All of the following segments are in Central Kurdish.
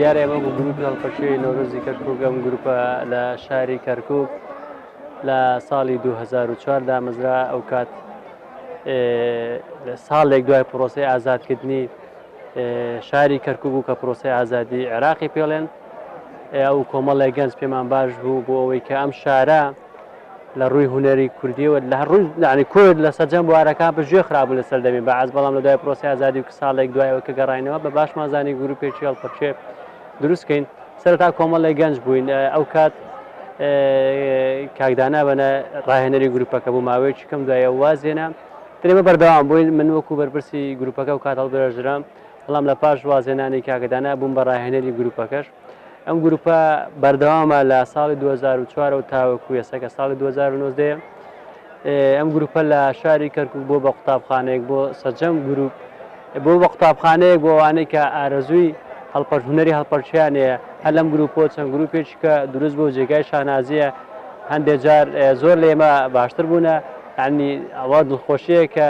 دیارە ئێمە بۆ گروپی هەڵپەشێی نۆرۆزی کەرکووک ئەم گروپە لە شاری کەرکووک لە ساڵی 2004 دامەزرا ئەو کات ساڵێک دوای پرۆسەی ئازادکردنی شاری کەرکووک و کە پرۆسەی ئازادی عێراقی پێڵێن ئەو کۆمەڵی گەنج پێمان باش بوو بۆ ئەوەی کە ئەم شارە لە ڕووی هوەری کوردیەوە لە ڕووی یعنی کورد لە سەرجەم بوارەکان بەژێ خراپ لە سەردەمی بەعاز بەڵام لە دوای پرۆسەی ئازادی و ساڵێک دوایەوە کە گەڕاینەوە بە باش مازانی گروپێکی هەڵپەرچێ دروستکەین سەرەتا کۆمەڵی گەنج بووین ئەو کات کاکدانا بەنە ڕاهێنەری گروپەکە بوو ماوەیەکی کەم دوایە وازێنە ترێمە بەردەوام بووین من وەکو بەرپرسی گروپەکە و کات هەڵبژرام بەڵام لە پاش وازێنانی کاکدانا بووم بە ڕاهێنەری گروپەکەش ئەم گروپە بەردەوامە لە ساڵی 2004 و تاوەکو ێستا ساڵی 2009 ئەم گروپە لە شاری کەرکووک بۆ بە قوتابخانەیەک بۆ سەرجەم گروپ بۆ بە قوتابخانەیەک بۆ ئەوانەی کە ئارەزووی هەڵپەرهونەری هەڵپەرچیانەیە هەر لەم گروپۆ چەند گروپێکی کە دروست بۆ جێگای شانازیە هەندێک جار زۆر لە ئێمە باشتر بوونە یعنی ئەوە دڵخۆشیە کە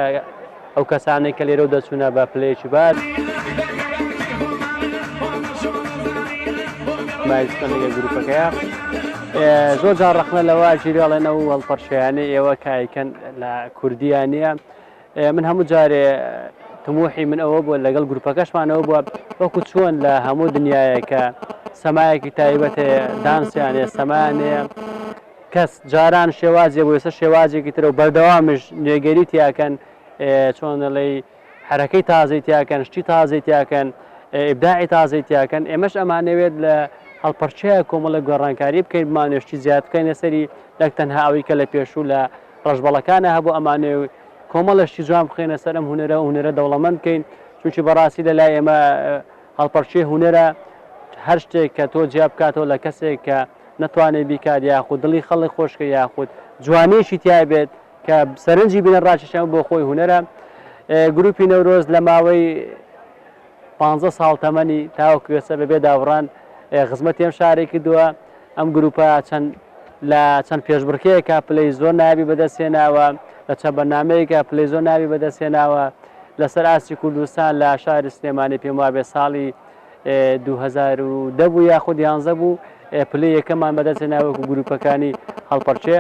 ئەو کەسانەی کە لێرە دەچوونە بە پلەیەکی باش مایلستۆنێکە گروپەکەیە زۆر جار ڕەخنە لەوە ژیراڵێنە و هەڵپەرچیانەی ئێوە کایکەن لە کوردیانە من هەموو جارێ تموحی من ئەوە بووە لەگەڵ گروپەکەشمانەوە بووە وەکو چۆن لە هەموو دنیاە کە سەمایەکی تایبەتێ دانسیانێ سەمانەیە کەس جاران شێوازیە بۆ ێستا شێوازێکی ترە و بەردەوامش نوێگەری تیاکەن چۆن دەڵێ حرەکەی تازەی تیاکەن شتی تازەی تیاکەن ئیبداعی تازەی تیاکەن ئێمەش ئەمانەوێت لە هەڵپەرچەیە کۆمەڵە گۆڕانکاری بکەین بمانێشتی زیاد بکەین لەسەری لەک تەنها ئەوەی کە لە پێشوو لە ڕەشبەڵەکانە هەبوو ئەمانێ کۆمەڵەشتی جوان بخێنە سەر ئەم هونەرە دەوڵەمەند بکەین چونکی بەڕاستی لە لای ئێمە هەڵپەرچێ هونەرە هەر شتێک کە تۆ جیا بکاتەوە لە کەسێک کە نەتوانێت بیکات یاخود دڵی خەڵی خۆشکە یاخود جوانێشی تیا بێت کە سەرنجی بینە ڕاکێشان بۆ خۆی هونەرە گروپی نەورۆز لە ماوەی 15 ساڵ تەمەنی تاوەکو ێستا بەبێ داوڕان خزمەتی ئەم شارێک کردووە ئەم گروپە لە چەند پێشبڕکەیەکە پلەی زۆر ناوی بەدەستێناوە لە چەند بەرنامەیەکە پلەی زۆر ناوی بەدەستێناوە لەسەر ئاسی کوردستان لە شاری سلێمانی پێم وابێ ساڵی 2010 بوو یاخود 11 بوو پلەی یەکەمان بەدەستێناوە وەکو گروپەکانی هەڵپەرچێ